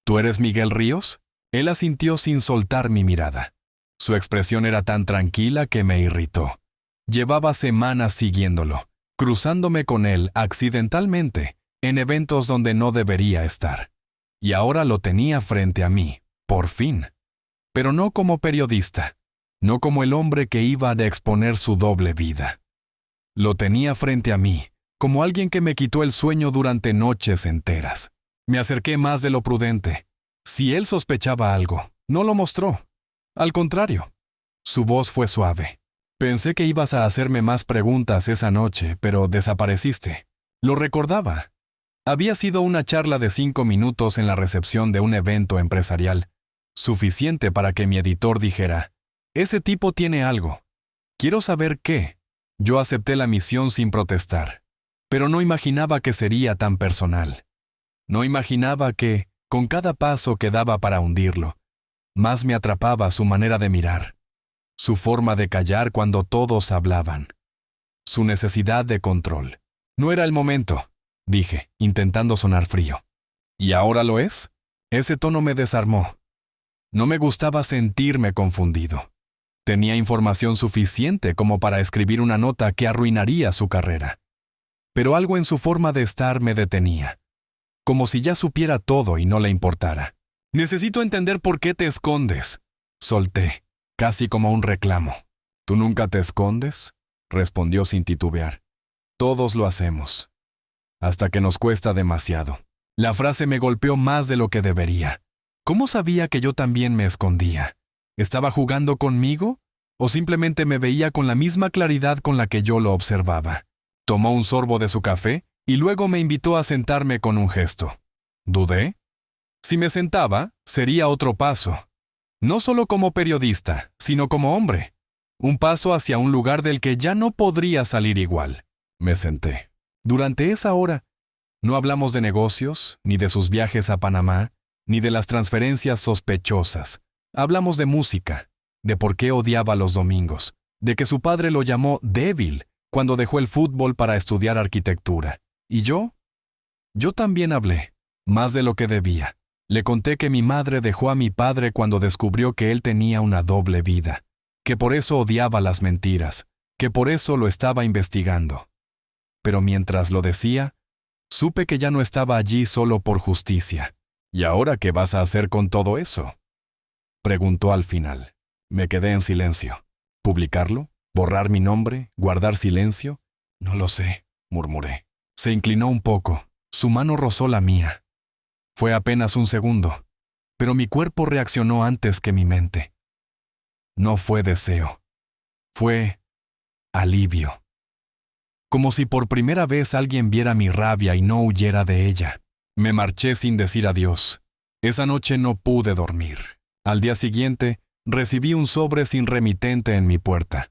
¿Tú eres Miguel Ríos? Él asintió sin soltar mi mirada. Su expresión era tan tranquila que me irritó. Llevaba semanas siguiéndolo, cruzándome con él accidentalmente, en eventos donde no debería estar. Y ahora lo tenía frente a mí, por fin. Pero no como periodista, no como el hombre que iba a exponer su doble vida. Lo tenía frente a mí, como alguien que me quitó el sueño durante noches enteras. Me acerqué más de lo prudente. Si él sospechaba algo, no lo mostró. Al contrario, su voz fue suave. Pensé que ibas a hacerme más preguntas esa noche, pero desapareciste. Lo recordaba. Había sido una charla de 5 minutos en la recepción de un evento empresarial, suficiente para que mi editor dijera, «Ese tipo tiene algo. Quiero saber qué». Yo acepté la misión sin protestar, pero no imaginaba que sería tan personal. No imaginaba que, con cada paso que daba para hundirlo, más me atrapaba su manera de mirar, su forma de callar cuando todos hablaban, su necesidad de control. No era el momento, dije, intentando sonar frío. ¿Y ahora lo es? Ese tono me desarmó. No me gustaba sentirme confundido. Tenía información suficiente como para escribir una nota que arruinaría su carrera. Pero algo en su forma de estar me detenía, como si ya supiera todo y no le importara. «Necesito entender por qué te escondes», solté, casi como un reclamo. «¿Tú nunca te escondes?», respondió sin titubear. «Todos lo hacemos. Hasta que nos cuesta demasiado». La frase me golpeó más de lo que debería. ¿Cómo sabía que yo también me escondía? ¿Estaba jugando conmigo? ¿O simplemente me veía con la misma claridad con la que yo lo observaba? Tomó un sorbo de su café y luego me invitó a sentarme con un gesto. ¿Dudé? Si me sentaba, sería otro paso. No solo como periodista, sino como hombre. Un paso hacia un lugar del que ya no podría salir igual. Me senté. Durante esa hora, no hablamos de negocios, ni de sus viajes a Panamá, ni de las transferencias sospechosas. Hablamos de música, de por qué odiaba los domingos, de que su padre lo llamó débil cuando dejó el fútbol para estudiar arquitectura. ¿Y yo? Yo también hablé, más de lo que debía. Le conté que mi madre dejó a mi padre cuando descubrió que él tenía una doble vida, que por eso odiaba las mentiras, que por eso lo estaba investigando. Pero mientras lo decía, supe que ya no estaba allí solo por justicia. ¿Y ahora qué vas a hacer con todo eso?, preguntó al final. Me quedé en silencio. ¿Publicarlo? ¿Borrar mi nombre? ¿Guardar silencio? No lo sé, murmuré. Se inclinó un poco. Su mano rozó la mía. Fue apenas un segundo, pero mi cuerpo reaccionó antes que mi mente. No fue deseo. Fue alivio. Como si por primera vez alguien viera mi rabia y no huyera de ella. Me marché sin decir adiós. Esa noche no pude dormir. Al día siguiente, recibí un sobre sin remitente en mi puerta.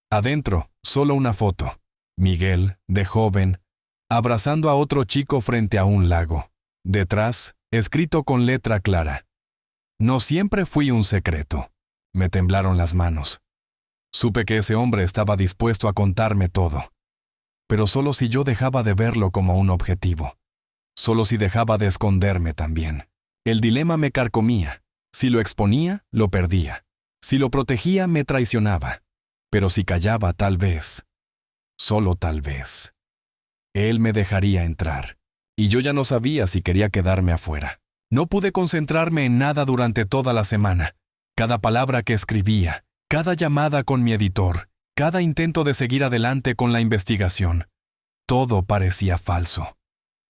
Adentro, solo una foto. Miguel, de joven, abrazando a otro chico frente a un lago. Detrás, escrito con letra clara. No siempre fui un secreto. Me temblaron las manos. Supe que ese hombre estaba dispuesto a contarme todo. Pero solo si yo dejaba de verlo como un objetivo. Solo si dejaba de esconderme también. El dilema me carcomía. Si lo exponía, lo perdía. Si lo protegía, me traicionaba. Pero si callaba, tal vez, solo tal vez, él me dejaría entrar. Y yo ya no sabía si quería quedarme afuera. No pude concentrarme en nada durante toda la semana. Cada palabra que escribía, cada llamada con mi editor, cada intento de seguir adelante con la investigación, todo parecía falso.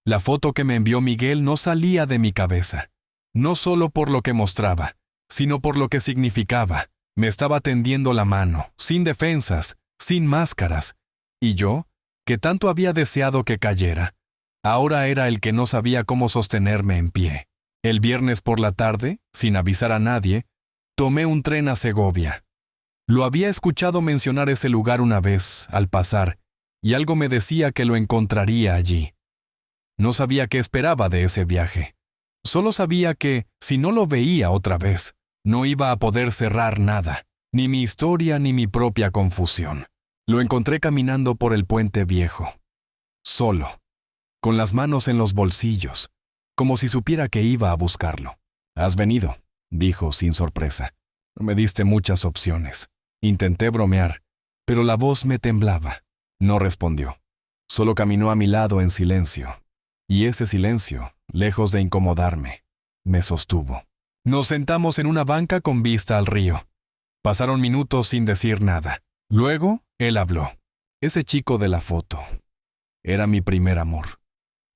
La foto que me envió Miguel no salía de mi cabeza. No solo por lo que mostraba, sino por lo que significaba. Me estaba tendiendo la mano, sin defensas, sin máscaras. Y yo, que tanto había deseado que cayera, ahora era el que no sabía cómo sostenerme en pie. El viernes por la tarde, sin avisar a nadie, tomé un tren a Segovia. Lo había escuchado mencionar ese lugar una vez, al pasar, y algo me decía que lo encontraría allí. No sabía qué esperaba de ese viaje. Solo sabía que, si no lo veía otra vez, no iba a poder cerrar nada, ni mi historia ni mi propia confusión. Lo encontré caminando por el puente viejo, solo, con las manos en los bolsillos, como si supiera que iba a buscarlo. Has venido, dijo sin sorpresa. No me diste muchas opciones. Intenté bromear, pero la voz me temblaba. No respondió. Solo caminó a mi lado en silencio. Y ese silencio, lejos de incomodarme, me sostuvo. Nos sentamos en una banca con vista al río. Pasaron minutos sin decir nada. Luego, él habló. Ese chico de la foto. Era mi primer amor.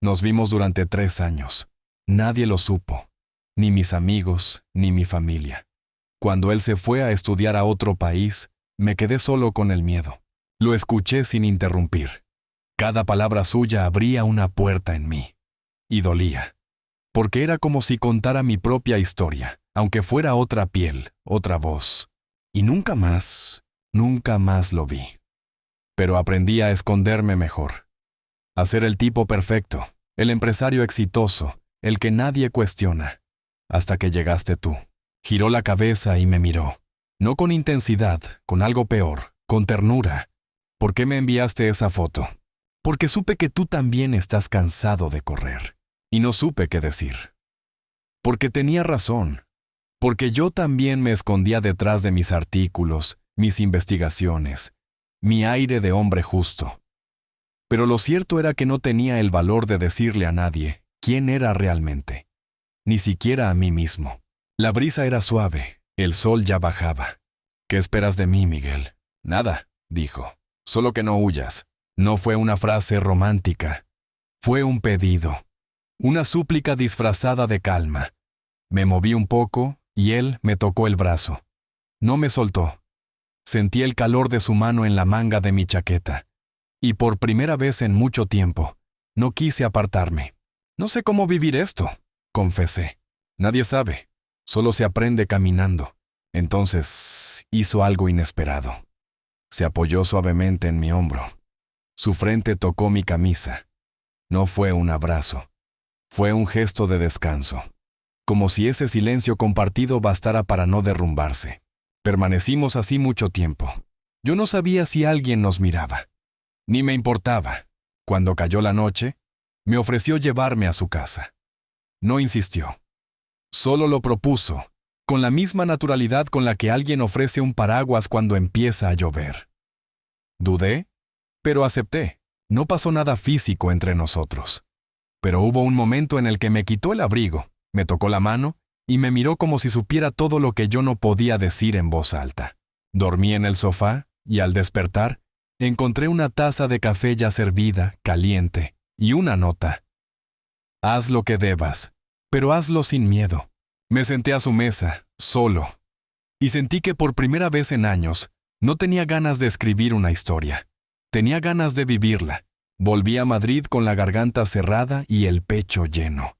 Nos vimos durante 3 años. Nadie lo supo. Ni mis amigos, ni mi familia. Cuando él se fue a estudiar a otro país, me quedé solo con el miedo. Lo escuché sin interrumpir. Cada palabra suya abría una puerta en mí. Y dolía. Porque era como si contara mi propia historia, aunque fuera otra piel, otra voz. Y nunca más lo vi. Pero aprendí a esconderme mejor. A ser el tipo perfecto, el empresario exitoso, el que nadie cuestiona. Hasta que llegaste tú. Giró la cabeza y me miró. No con intensidad, con algo peor, con ternura. ¿Por qué me enviaste esa foto? Porque supe que tú también estás cansado de correr. Y no supe qué decir. Porque tenía razón. Porque yo también me escondía detrás de mis artículos, mis investigaciones, mi aire de hombre justo. Pero lo cierto era que no tenía el valor de decirle a nadie quién era realmente. Ni siquiera a mí mismo. La brisa era suave, el sol ya bajaba. ¿Qué esperas de mí, Miguel? Nada, dijo. Solo que no huyas. No fue una frase romántica. Fue un pedido. Una súplica disfrazada de calma. Me moví un poco y él me tocó el brazo. No me soltó. Sentí el calor de su mano en la manga de mi chaqueta. Y por primera vez en mucho tiempo, no quise apartarme. No sé cómo vivir esto, confesé. Nadie sabe. Solo se aprende caminando. Entonces hizo algo inesperado. Se apoyó suavemente en mi hombro. Su frente tocó mi camisa. No fue un abrazo. Fue un gesto de descanso. Como si ese silencio compartido bastara para no derrumbarse. Permanecimos así mucho tiempo. Yo no sabía si alguien nos miraba. Ni me importaba. Cuando cayó la noche, me ofreció llevarme a su casa. No insistió. Solo lo propuso, con la misma naturalidad con la que alguien ofrece un paraguas cuando empieza a llover. Dudé, pero acepté. No pasó nada físico entre nosotros. Pero hubo un momento en el que me quitó el abrigo, me tocó la mano y me miró como si supiera todo lo que yo no podía decir en voz alta. Dormí en el sofá y al despertar, encontré una taza de café ya servida, caliente, y una nota. Haz lo que debas, pero hazlo sin miedo. Me senté a su mesa, solo, y sentí que por primera vez en años no tenía ganas de escribir una historia. Tenía ganas de vivirla. Volví a Madrid con la garganta cerrada y el pecho lleno.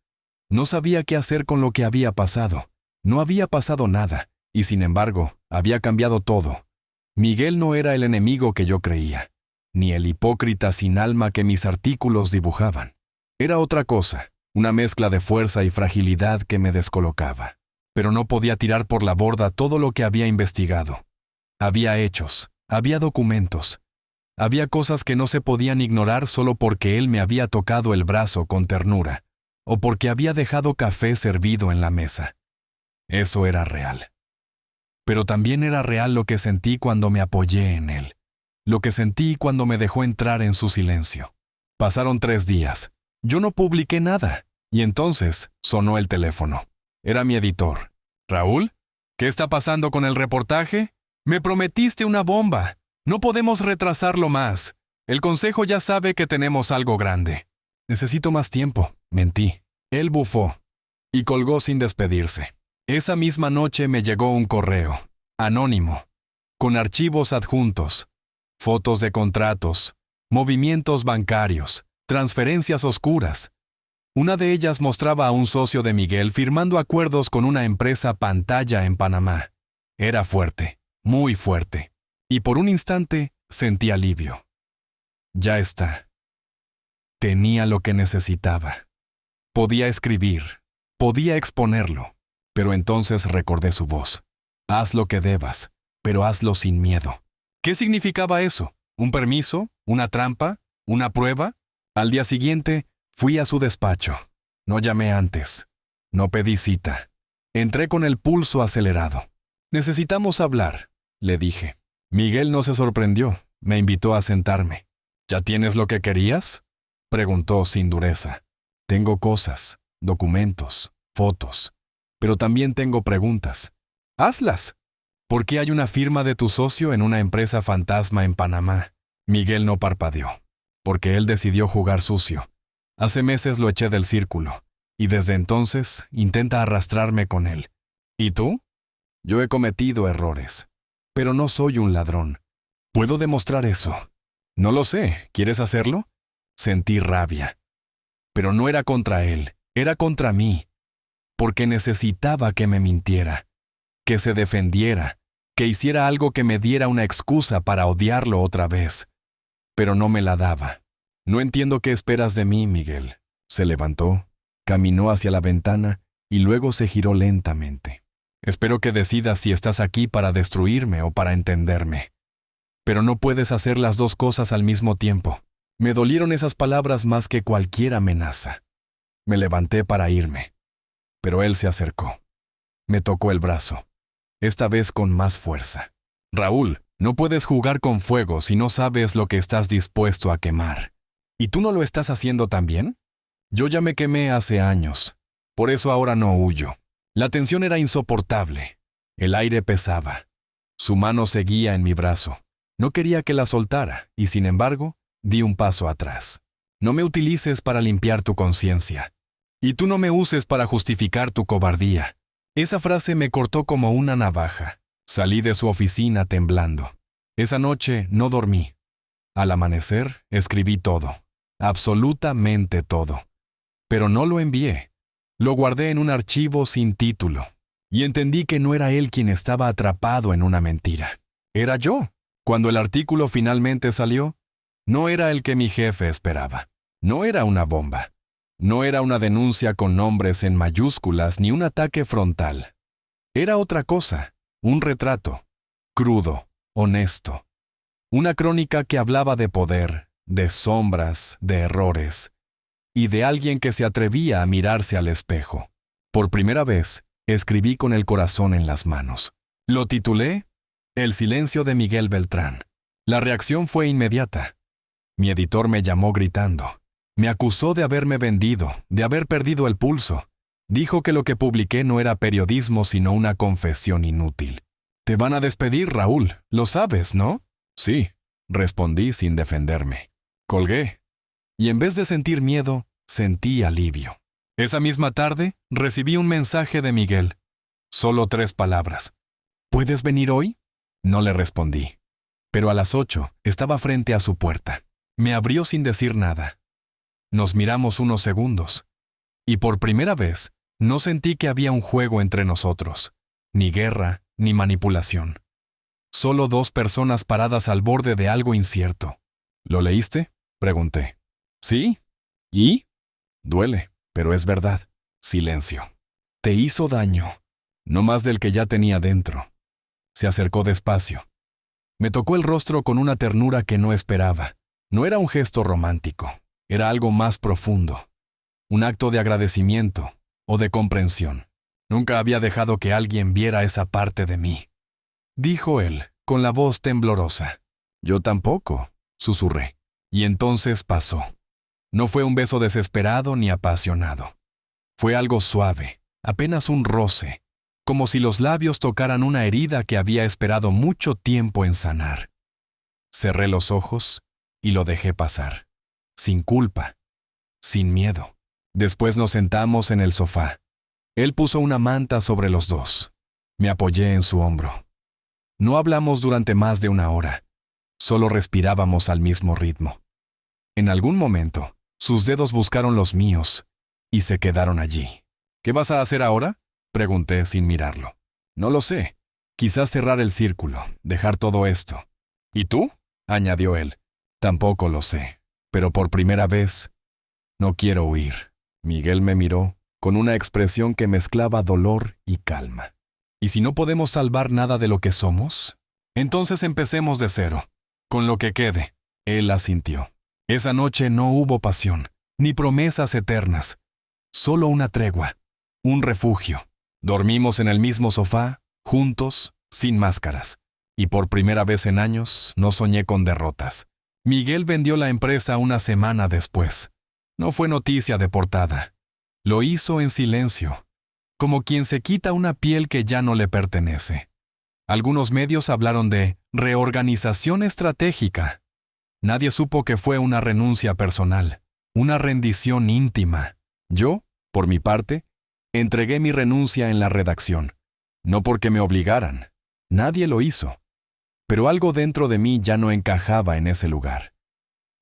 No sabía qué hacer con lo que había pasado. No había pasado nada, y sin embargo, había cambiado todo. Miguel no era el enemigo que yo creía, ni el hipócrita sin alma que mis artículos dibujaban. Era otra cosa, una mezcla de fuerza y fragilidad que me descolocaba. Pero no podía tirar por la borda todo lo que había investigado. Había hechos, había documentos. Había cosas que no se podían ignorar solo porque él me había tocado el brazo con ternura, o porque había dejado café servido en la mesa. Eso era real. Pero también era real lo que sentí cuando me apoyé en él, lo que sentí cuando me dejó entrar en su silencio. Pasaron 3 días. Yo no publiqué nada, y entonces sonó el teléfono. Era mi editor. ¿Raúl? ¿Qué está pasando con el reportaje? Me prometiste una bomba. No podemos retrasarlo más. El consejo ya sabe que tenemos algo grande. Necesito más tiempo, mentí. Él bufó y colgó sin despedirse. Esa misma noche me llegó un correo, anónimo, con archivos adjuntos, fotos de contratos, movimientos bancarios, transferencias oscuras. Una de ellas mostraba a un socio de Miguel firmando acuerdos con una empresa pantalla en Panamá. Era fuerte, muy fuerte. Y por un instante sentí alivio. Ya está. Tenía lo que necesitaba. Podía escribir, podía exponerlo, pero entonces recordé su voz. Haz lo que debas, pero hazlo sin miedo. ¿Qué significaba eso? ¿Un permiso? ¿Una trampa? ¿Una prueba? Al día siguiente, fui a su despacho. No llamé antes. No pedí cita. Entré con el pulso acelerado. Necesitamos hablar, le dije. Miguel no se sorprendió. Me invitó a sentarme. ¿Ya tienes lo que querías?, preguntó sin dureza. Tengo cosas, documentos, fotos, pero también tengo preguntas. Hazlas. ¿Por qué hay una firma de tu socio en una empresa fantasma en Panamá? Miguel no parpadeó, porque él decidió jugar sucio. Hace meses lo eché del círculo, y desde entonces intenta arrastrarme con él. ¿Y tú? Yo he cometido errores, pero no soy un ladrón. ¿Puedo demostrar eso? No lo sé. ¿Quieres hacerlo? Sentí rabia. Pero no era contra él, era contra mí, porque necesitaba que me mintiera, que se defendiera, que hiciera algo que me diera una excusa para odiarlo otra vez. Pero no me la daba. No entiendo qué esperas de mí, Miguel. Se levantó, caminó hacia la ventana y luego se giró lentamente. Espero que decidas si estás aquí para destruirme o para entenderme. Pero no puedes hacer las dos cosas al mismo tiempo. Me dolieron esas palabras más que cualquier amenaza. Me levanté para irme, pero él se acercó. Me tocó el brazo, esta vez con más fuerza. Raúl, no puedes jugar con fuego si no sabes lo que estás dispuesto a quemar. ¿Y tú no lo estás haciendo también? Yo ya me quemé hace años, por eso ahora no huyo. La tensión era insoportable. El aire pesaba. Su mano seguía en mi brazo. No quería que la soltara, y sin embargo, di un paso atrás. No me utilices para limpiar tu conciencia. Y tú no me uses para justificar tu cobardía. Esa frase me cortó como una navaja. Salí de su oficina temblando. Esa noche no dormí. Al amanecer, escribí todo. Absolutamente todo. Pero no lo envié. Lo guardé en un archivo sin título. Y entendí que no era él quien estaba atrapado en una mentira. Era yo. Cuando el artículo finalmente salió, no era el que mi jefe esperaba. No era una bomba. No era una denuncia con nombres en mayúsculas ni un ataque frontal. Era otra cosa, un retrato, crudo, honesto. Una crónica que hablaba de poder, de sombras, de errores, y de alguien que se atrevía a mirarse al espejo. Por primera vez, escribí con el corazón en las manos. Lo titulé El silencio de Miguel Beltrán. La reacción fue inmediata. Mi editor me llamó gritando. Me acusó de haberme vendido, de haber perdido el pulso. Dijo que lo que publiqué no era periodismo sino una confesión inútil. Te van a despedir, Raúl, lo sabes, ¿no? Sí, respondí sin defenderme. Colgué. Y en vez de sentir miedo, sentí alivio. Esa misma tarde, recibí un mensaje de Miguel. Solo 3 palabras. ¿Puedes venir hoy? No le respondí. Pero a las 8 estaba frente a su puerta. Me abrió sin decir nada. Nos miramos unos segundos. Y por primera vez, no sentí que había un juego entre nosotros. Ni guerra, ni manipulación. Solo 2 personas paradas al borde de algo incierto. ¿Lo leíste?, pregunté. ¿Sí? ¿Y? Duele, pero es verdad. Silencio. Te hizo daño. No más del que ya tenía dentro. Se acercó despacio. Me tocó el rostro con una ternura que no esperaba. No era un gesto romántico. Era algo más profundo. Un acto de agradecimiento o de comprensión. Nunca había dejado que alguien viera esa parte de mí. Dijo él, con la voz temblorosa. Yo tampoco, susurré. Y entonces pasó. No fue un beso desesperado ni apasionado. Fue algo suave, apenas un roce, como si los labios tocaran una herida que había esperado mucho tiempo en sanar. Cerré los ojos y lo dejé pasar, sin culpa, sin miedo. Después nos sentamos en el sofá. Él puso una manta sobre los 2. Me apoyé en su hombro. No hablamos durante más de 1 hora. Solo respirábamos al mismo ritmo. En algún momento, sus dedos buscaron los míos y se quedaron allí. ¿Qué vas a hacer ahora?, pregunté sin mirarlo. No lo sé. Quizás cerrar el círculo, dejar todo esto. ¿Y tú?, añadió él. Tampoco lo sé, pero por primera vez, no quiero huir. Miguel me miró con una expresión que mezclaba dolor y calma. ¿Y si no podemos salvar nada de lo que somos? Entonces empecemos de cero, con lo que quede. Él asintió. Esa noche no hubo pasión, ni promesas eternas. Solo una tregua, un refugio, Dormimos en el mismo sofá, juntos, sin máscaras. Y por primera vez en años no soñé con derrotas. Miguel vendió la empresa una semana después. No fue noticia de portada. Lo hizo en silencio, como quien se quita una piel que ya no le pertenece. Algunos medios hablaron de reorganización estratégica. Nadie supo que fue una renuncia personal, una rendición íntima. Yo, por mi parte, entregué mi renuncia en la redacción. No porque me obligaran. Nadie lo hizo. Pero algo dentro de mí ya no encajaba en ese lugar.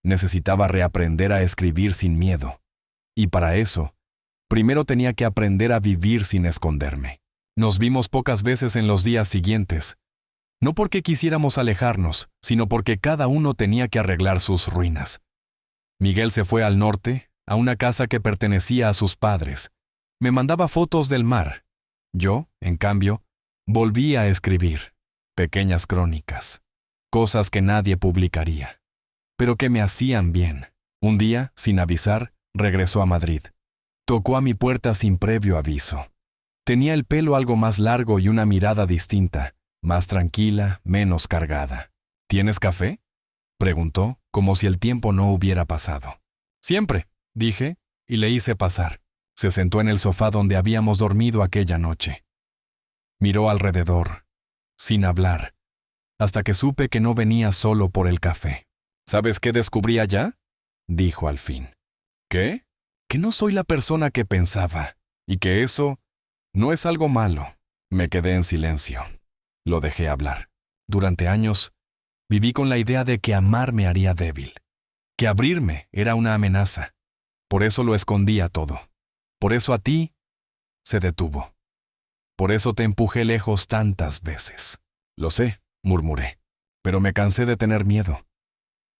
Necesitaba reaprender a escribir sin miedo. Y para eso, primero tenía que aprender a vivir sin esconderme. Nos vimos pocas veces en los días siguientes. No porque quisiéramos alejarnos, sino porque cada uno tenía que arreglar sus ruinas. Miguel se fue al norte, a una casa que pertenecía a sus padres. Me mandaba fotos del mar. Yo, en cambio, volví a escribir. Pequeñas crónicas. Cosas que nadie publicaría. Pero que me hacían bien. Un día, sin avisar, regresó a Madrid. Tocó a mi puerta sin previo aviso. Tenía el pelo algo más largo y una mirada distinta, más tranquila, menos cargada. ¿Tienes café?, preguntó, como si el tiempo no hubiera pasado. Siempre, dije, y le hice pasar. Se sentó en el sofá donde habíamos dormido aquella noche. Miró alrededor, sin hablar, hasta que supe que no venía solo por el café. ¿Sabes qué descubrí allá?, dijo al fin. ¿Qué? Que no soy la persona que pensaba, y que eso no es algo malo. Me quedé en silencio. Lo dejé hablar. Durante años, viví con la idea de que amar me haría débil, que abrirme era una amenaza. Por eso lo escondía todo. Por eso a ti se detuvo. Por eso te empujé lejos tantas veces. Lo sé, murmuré, pero me cansé de tener miedo.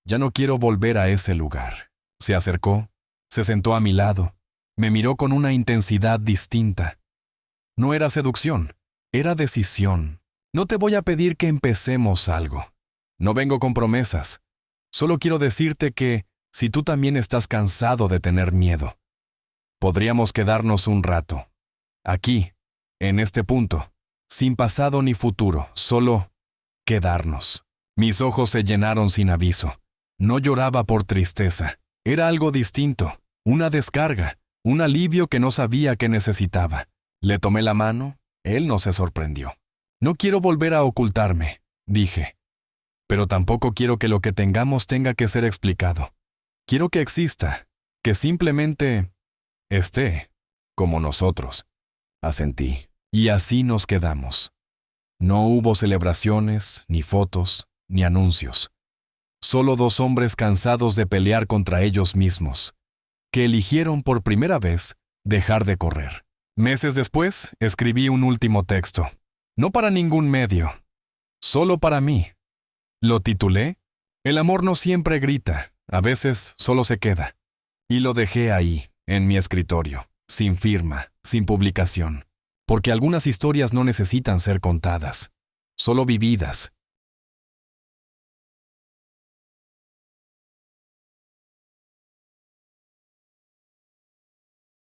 Ya no quiero volver a ese lugar. Se acercó, se sentó a mi lado, me miró con una intensidad distinta. No era seducción, era decisión. No te voy a pedir que empecemos algo. No vengo con promesas. Solo quiero decirte que, si tú también estás cansado de tener miedo, podríamos quedarnos un rato. Aquí, en este punto, sin pasado ni futuro, solo quedarnos. Mis ojos se llenaron sin aviso. No lloraba por tristeza. Era algo distinto, una descarga, un alivio que no sabía que necesitaba. Le tomé la mano, él no se sorprendió. No quiero volver a ocultarme, dije. Pero tampoco quiero que lo que tengamos tenga que ser explicado. Quiero que exista, que simplemente esté, como nosotros. Asentí, y así nos quedamos. No hubo celebraciones, ni fotos, ni anuncios. Solo dos hombres cansados de pelear contra ellos mismos, que eligieron por primera vez dejar de correr. Meses después, escribí un último texto. No para ningún medio, solo para mí. Lo titulé El amor no siempre grita, a veces solo se queda. Y lo dejé ahí, en mi escritorio, sin firma, sin publicación. Porque algunas historias no necesitan ser contadas, solo vividas.